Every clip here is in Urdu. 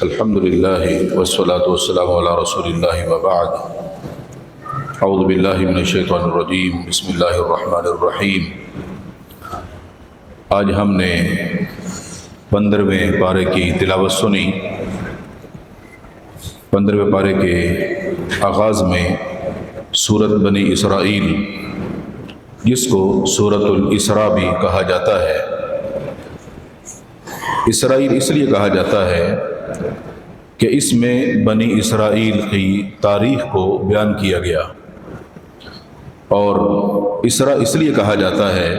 الحمد للہ والصلاة والسلام علی رسول اللہ وبعد اعوذ باللہ من الشیطان الرجیم بسم اللہ الرحمن الرحیم۔ آج ہم نے 15ویں پارے کی تلاوت سنی۔ 15ویں پارے کے آغاز میں سورۃ بنی اسرائیل، جس کو سورۃ الاسراء بھی کہا جاتا ہے، اسرائیل اس لیے کہا جاتا ہے کہ اس میں بنی اسرائیل کی تاریخ کو بیان کیا گیا، اور اسراء اس لیے کہا جاتا ہے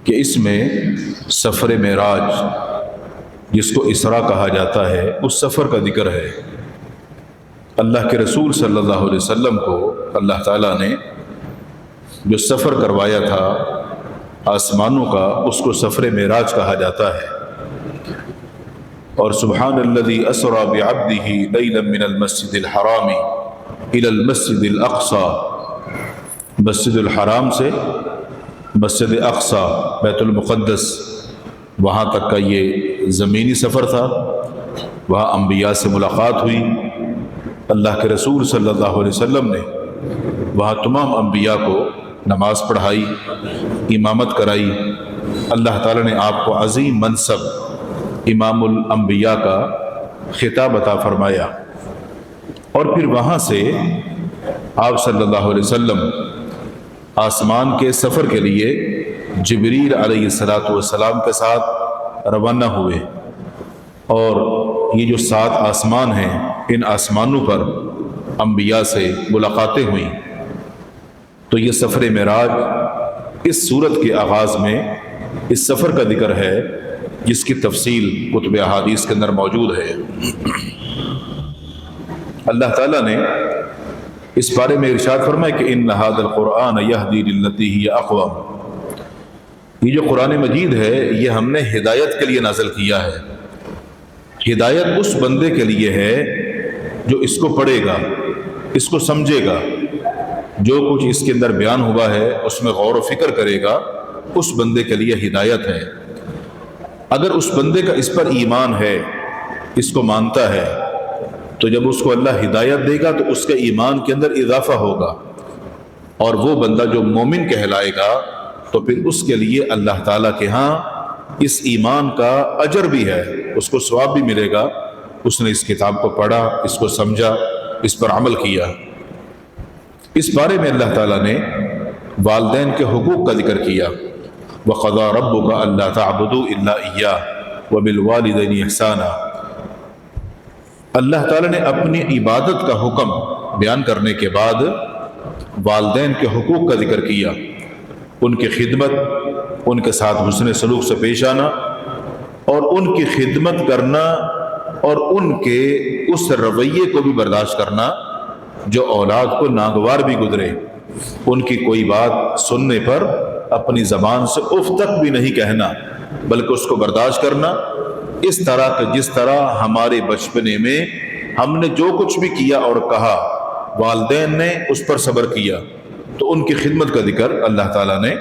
کہ اس میں سفر معراج، جس کو اسراء کہا جاتا ہے، اس سفر کا ذکر ہے۔ اللہ کے رسول صلی اللہ علیہ وسلم کو اللہ تعالیٰ نے جو سفر کروایا تھا آسمانوں کا، اس کو سفر معراج کہا جاتا ہے۔ اور سبحان الذی اسری بعبدہ لیلا من المسجد الحرام الی المسجد الاقصی، مسجد الحرام سے مسجد اقصی بیت المقدس، وہاں تک کا یہ زمینی سفر تھا۔ وہاں انبیاء سے ملاقات ہوئی، اللہ کے رسول صلی اللہ علیہ وسلم نے وہاں تمام انبیاء کو نماز پڑھائی، امامت کرائی۔ اللہ تعالیٰ نے آپ کو عظیم منصب امام الانبیاء کا خطاب عطا فرمایا، اور پھر وہاں سے آپ صلی اللہ علیہ وسلم آسمان کے سفر کے لیے جبریل علیہ السلام کے ساتھ روانہ ہوئے، اور یہ جو 7 آسمان ہیں، ان آسمانوں پر انبیاء سے ملاقاتیں ہوئیں۔ تو یہ سفر معراج اس سورت کے آغاز میں اس سفر کا ذکر ہے، جس کی تفصیل کتب احادیث کے اندر موجود ہے۔ اللہ تعالیٰ نے اس بارے میں ارشاد فرمایا کہ ان ھذا القرآن یہدی للتی ہی اقوم، یہ جو قرآن مجید ہے یہ ہم نے ہدایت کے لیے نازل کیا ہے۔ ہدایت اس بندے کے لیے ہے جو اس کو پڑھے گا، اس کو سمجھے گا، جو کچھ اس کے اندر بیان ہوا ہے اس میں غور و فکر کرے گا، اس بندے کے لیے ہدایت ہے۔ اگر اس بندے کا اس پر ایمان ہے، اس کو مانتا ہے، تو جب اس کو اللہ ہدایت دے گا تو اس کے ایمان کے اندر اضافہ ہوگا، اور وہ بندہ جو مومن کہلائے گا تو پھر اس کے لیے اللہ تعالیٰ کے ہاں اس ایمان کا اجر بھی ہے، اس کو ثواب بھی ملے گا۔ اس نے اس کتاب کو پڑھا، اس کو سمجھا، اس پر عمل کیا۔ اس بارے میں اللہ تعالیٰ نے والدین کے حقوق کا ذکر کیا۔ وَقَضَىٰ رَبُّكَ أَلَّا تَعْبُدُوا إِلَّا إِيَّاهُ وَبِالْوَالِدَيْنِ إِحْسَانًا، اللہ تعالیٰ نے اپنی عبادت کا حکم بیان کرنے کے بعد والدین کے حقوق کا ذکر کیا، ان کی خدمت، ان کے ساتھ حسن سلوک سے پیش آنا، اور ان کی خدمت کرنا، اور ان کے اس رویے کو بھی برداشت کرنا جو اولاد کو ناگوار بھی گزرے۔ ان کی کوئی بات سننے پر اپنی زبان سے اف تک بھی نہیں کہنا، بلکہ اس کو برداشت کرنا، اس طرح کہ جس طرح ہمارے بچپنے میں ہم نے جو کچھ بھی کیا اور کہا والدین نے اس پر صبر کیا، تو ان کی خدمت کا ذکر اللہ تعالیٰ نے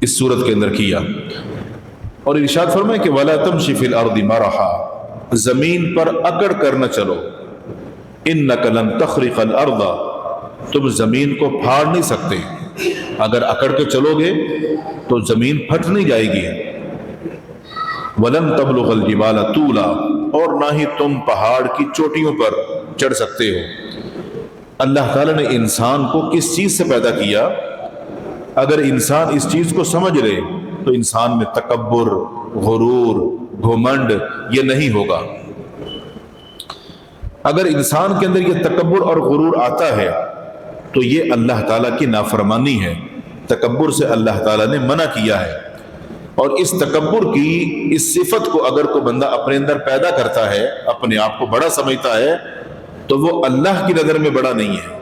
اس صورت کے اندر کیا۔ اور ارشاد فرمائے کہ وَلَا تَمْشِ فِي الْأَرْضِ مَرَحًا، زمین پر اکڑ کر نہ چلو، إِنَّكَ لَن تَخْرِقَ الْأَرْضَ، تم زمین کو پھاڑ نہیں سکتے، اگر اکڑ کے چلو گے تو زمین پھٹ نہیں جائے گی۔ وَلَن تَبْلُغَ الْجِبَالَ طُولًا، اور نہ ہی تم پہاڑ کی چوٹیوں پر چڑھ سکتے ہو۔ اللہ تعالیٰ نے انسان کو کس چیز سے پیدا کیا؟ اگر انسان اس چیز کو سمجھ لے تو انسان میں تکبر، غرور، گھمنڈ یہ نہیں ہوگا۔ اگر انسان کے اندر یہ تکبر اور غرور آتا ہے تو یہ اللہ تعالیٰ کی نافرمانی ہے۔ تکبر سے اللہ تعالیٰ نے منع کیا ہے، اور اس تکبر کی اس صفت کو اگر کوئی بندہ اپنے اندر پیدا کرتا ہے، اپنے آپ کو بڑا سمجھتا ہے، تو وہ اللہ کی نظر میں بڑا نہیں ہے،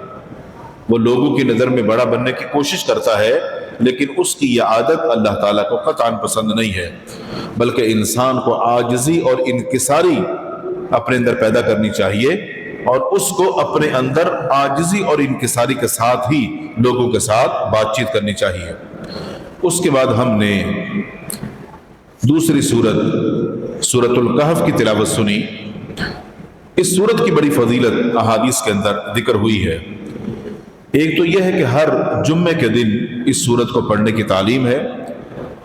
وہ لوگوں کی نظر میں بڑا بننے کی کوشش کرتا ہے، لیکن اس کی یہ عادت اللہ تعالیٰ کو قطعاً پسند نہیں ہے، بلکہ انسان کو عاجزی اور انکساری اپنے اندر پیدا کرنی چاہیے، اور اس کو اپنے اندر عاجزی اور انکساری کے ساتھ ہی لوگوں کے ساتھ بات چیت کرنی چاہیے۔ اس کے بعد ہم نے دوسری سورۃ الکہف کی تلاوت سنی۔ اس سورت کی بڑی فضیلت احادیث کے اندر ذکر ہوئی ہے۔ ایک تو یہ ہے کہ ہر جمعے کے دن اس سورت کو پڑھنے کی تعلیم ہے،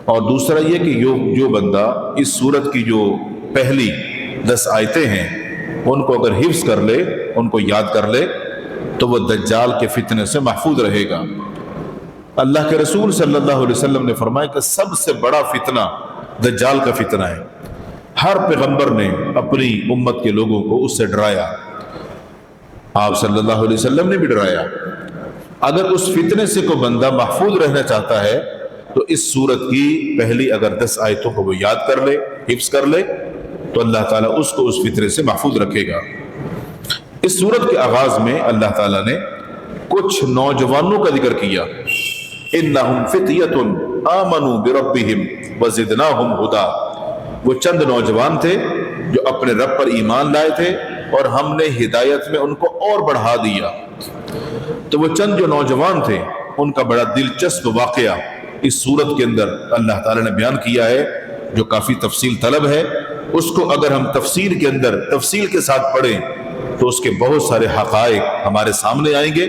اور دوسرا یہ کہ جو بندہ اس سورت کی جو پہلی 10 آیتیں ہیں ان کو اگر حفظ کر لے، ان کو یاد کر لے، تو وہ دجال کے فتنے سے محفوظ رہے گا۔ اللہ کے رسول صلی اللہ علیہ وسلم نے فرمایا کہ سب سے بڑا فتنہ دجال کا فتنہ ہے۔ ہر پیغمبر نے اپنی امت کے لوگوں کو اس سے ڈرایا، آپ صلی اللہ علیہ وسلم نے بھی ڈرایا۔ اگر اس فتنے سے کوئی بندہ محفوظ رہنا چاہتا ہے تو اس سورت کی پہلی اگر 10 آیتوں کو وہ یاد کر لے، حفظ کر لے، تو اللہ تعالیٰ اس کو اس فتنے سے محفوظ رکھے گا۔ اس سورت کے آغاز میں اللہ تعالیٰ نے کچھ نوجوانوں کا ذکر کیا، اِنَّهُمْ فِتْيَةٌ آمَنُوا بِرَبِّهِمْ وَزِدْنَاهُمْ هُدًى، وہ چند نوجوان تھے جو اپنے رب پر ایمان لائے تھے اور ہم نے ہدایت میں ان کو اور بڑھا دیا۔ تو وہ چند جو نوجوان تھے ان کا بڑا دلچسپ واقعہ اس سورت کے اندر اللہ تعالیٰ نے بیان کیا ہے، جو کافی تفصیل طلب ہے۔ اس کو اگر ہم تفسیر کے اندر تفصیل کے ساتھ پڑھیں تو اس کے بہت سارے حقائق ہمارے سامنے آئیں گے،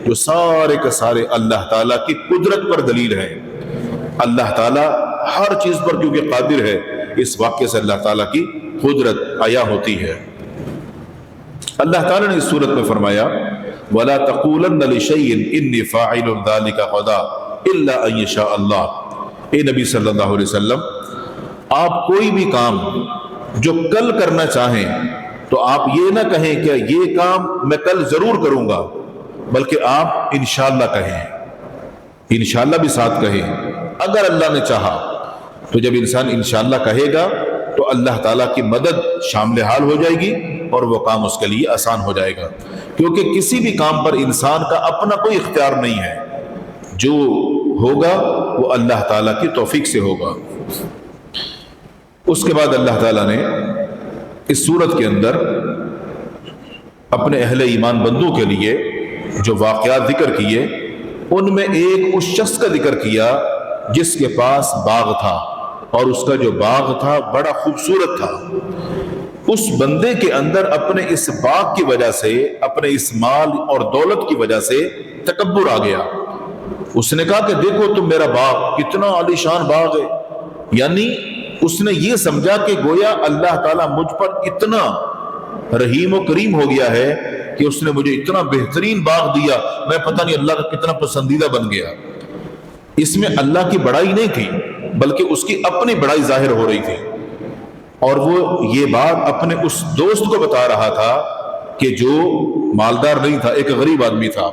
جو سارے کے سارے اللہ تعالیٰ کی قدرت پر دلیل ہے۔ اللہ تعالیٰ ہر چیز پر کیونکہ قادر ہے، اس واقعے سے اللہ تعالیٰ کی قدرت عیاں ہوتی ہے۔ اللہ تعالیٰ نے اس سورت میں فرمایا وَلَا تَقُولَنَّ لِشَيْءٍ إِنِّي فَاعِلٌ ذَلِكَ غَدًا إِلَّا أَن يَشَاءَ اللَّهُ، اے نبی صلی اللہ علیہ وسلم، آپ کوئی بھی کام جو کل کرنا چاہیں تو آپ یہ نہ کہیں کہ یہ کام میں کل ضرور کروں گا، بلکہ آپ انشاءاللہ کہیں، انشاءاللہ بھی ساتھ کہیں۔ اگر اللہ نے چاہا تو جب انسان انشاءاللہ کہے گا تو اللہ تعالیٰ کی مدد شامل حال ہو جائے گی اور وہ کام اس کے لیے آسان ہو جائے گا، کیونکہ کسی بھی کام پر انسان کا اپنا کوئی اختیار نہیں ہے، جو ہوگا وہ اللہ تعالیٰ کی توفیق سے ہوگا۔ اس کے بعد اللہ تعالیٰ نے اس سورت کے اندر اپنے اہل ایمان بندوں کے لیے جو واقعات ذکر کیے، ان میں ایک اس شخص کا ذکر کیا جس کے پاس باغ تھا، اور اس کا جو باغ تھا بڑا خوبصورت تھا۔ اس بندے کے اندر اپنے اس باغ کی وجہ سے، اپنے اس مال اور دولت کی وجہ سے تکبر آ گیا۔ اس نے کہا کہ دیکھو تم میرا باغ کتنا عالیشان باغ ہے، یعنی اس نے یہ سمجھا کہ گویا اللہ تعالیٰ مجھ پر اتنا رحیم و کریم ہو گیا ہے کہ اس نے مجھے اتنا بہترین باغ دیا، میں پتہ نہیں اللہ کا کتنا پسندیدہ بن گیا۔ اس میں اللہ کی بڑائی نہیں تھی، بلکہ اس کی اپنی بڑائی ظاہر ہو رہی تھی، اور وہ یہ بات اپنے اس دوست کو بتا رہا تھا کہ جو مالدار نہیں تھا، ایک غریب آدمی تھا،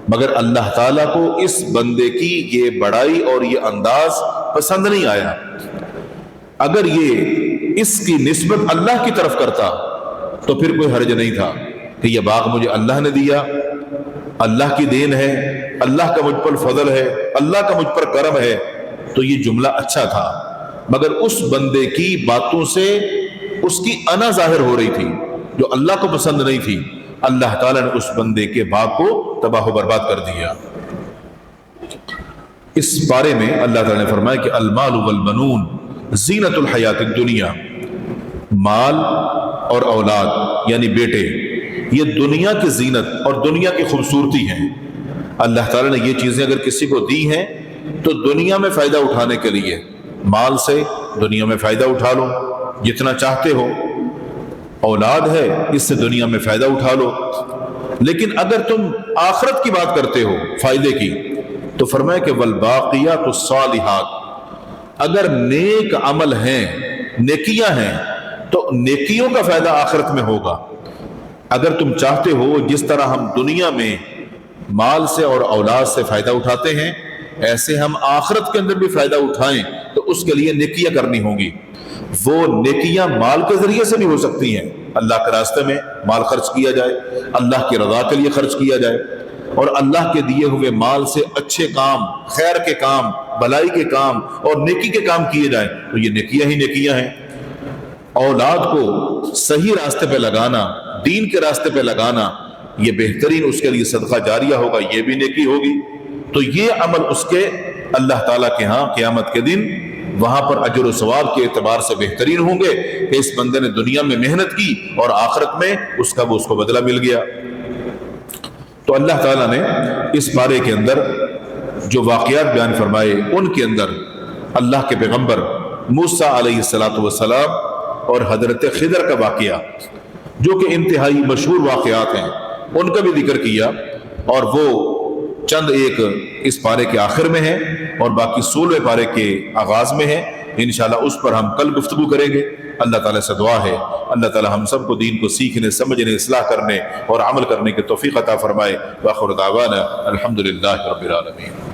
مگر اللہ تعالیٰ کو اس بندے کی یہ بڑائی اور یہ انداز پسند نہیں آیا۔ اگر یہ اس کی نسبت اللہ کی طرف کرتا تو پھر کوئی حرج نہیں تھا کہ یہ باغ مجھے اللہ نے دیا، اللہ کی دین ہے، اللہ کا مجھ پر فضل ہے، اللہ کا مجھ پر کرم ہے، تو یہ جملہ اچھا تھا۔ مگر اس بندے کی باتوں سے اس کی انا ظاہر ہو رہی تھی جو اللہ کو پسند نہیں تھی۔ اللہ تعالیٰ نے اس بندے کے باغ کو تباہ و برباد کر دیا۔ اس بارے میں اللہ تعالیٰ نے فرمایا کہ المال والبنون زینت الحیات الدنیا، مال اور اولاد یعنی بیٹے یہ دنیا کی زینت اور دنیا کی خوبصورتی ہیں۔ اللہ تعالیٰ نے یہ چیزیں اگر کسی کو دی ہیں تو دنیا میں فائدہ اٹھانے کے لیے، مال سے دنیا میں فائدہ اٹھا لو جتنا چاہتے ہو، اولاد ہے اس سے دنیا میں فائدہ اٹھا لو، لیکن اگر تم آخرت کی بات کرتے ہو فائدے کی تو فرمایا کہ والباقیات الصالحات، اگر نیک عمل ہیں، نیکیاں ہیں، تو نیکیوں کا فائدہ آخرت میں ہوگا۔ اگر تم چاہتے ہو جس طرح ہم دنیا میں مال سے اور اولاد سے فائدہ اٹھاتے ہیں ایسے ہم آخرت کے اندر بھی فائدہ اٹھائیں تو اس کے لیے نیکیاں کرنی ہوں گی۔ وہ نیکیاں مال کے ذریعے سے بھی ہو سکتی ہیں، اللہ کے راستے میں مال خرچ کیا جائے، اللہ کی رضا کے لیے خرچ کیا جائے، اور اللہ کے دیے ہوئے مال سے اچھے کام، خیر کے کام، بھلائی کے کام اور نیکی کے کام کیے جائیں تو یہ نیکیاں ہی نیکیاں ہیں۔ اولاد کو صحیح راستے پہ لگانا، دین کے راستے پہ لگانا، یہ بہترین اس کے لیے صدقہ جاریہ ہوگا، یہ بھی نیکی ہوگی۔ تو یہ عمل اس کے اللہ تعالیٰ کے ہاں قیامت کے دن وہاں پر اجر و ثواب کے اعتبار سے بہترین ہوں گے کہ اس بندے نے دنیا میں محنت کی اور آخرت میں اس کو بدلہ مل گیا۔ تو اللہ تعالیٰ نے اس بارے کے اندر جو واقعات بیان فرمائے، ان کے اندر اللہ کے پیغمبر موسیٰ علیہ السلام اور حضرت خضر کا واقعہ، جو کہ انتہائی مشہور واقعات ہیں، ان کا بھی ذکر کیا، اور وہ چند ایک اس پارے کے آخر میں ہیں اور باقی 16ویں پارے کے آغاز میں ہیں۔ انشاءاللہ اس پر ہم کل گفتگو کریں گے۔ اللہ تعالیٰ سے دعا ہے اللہ تعالیٰ ہم سب کو دین کو سیکھنے، سمجھنے، اصلاح کرنے اور عمل کرنے کی توفیق عطا فرمائے۔ وآخر دعوانا الحمدللہ رب العالمین۔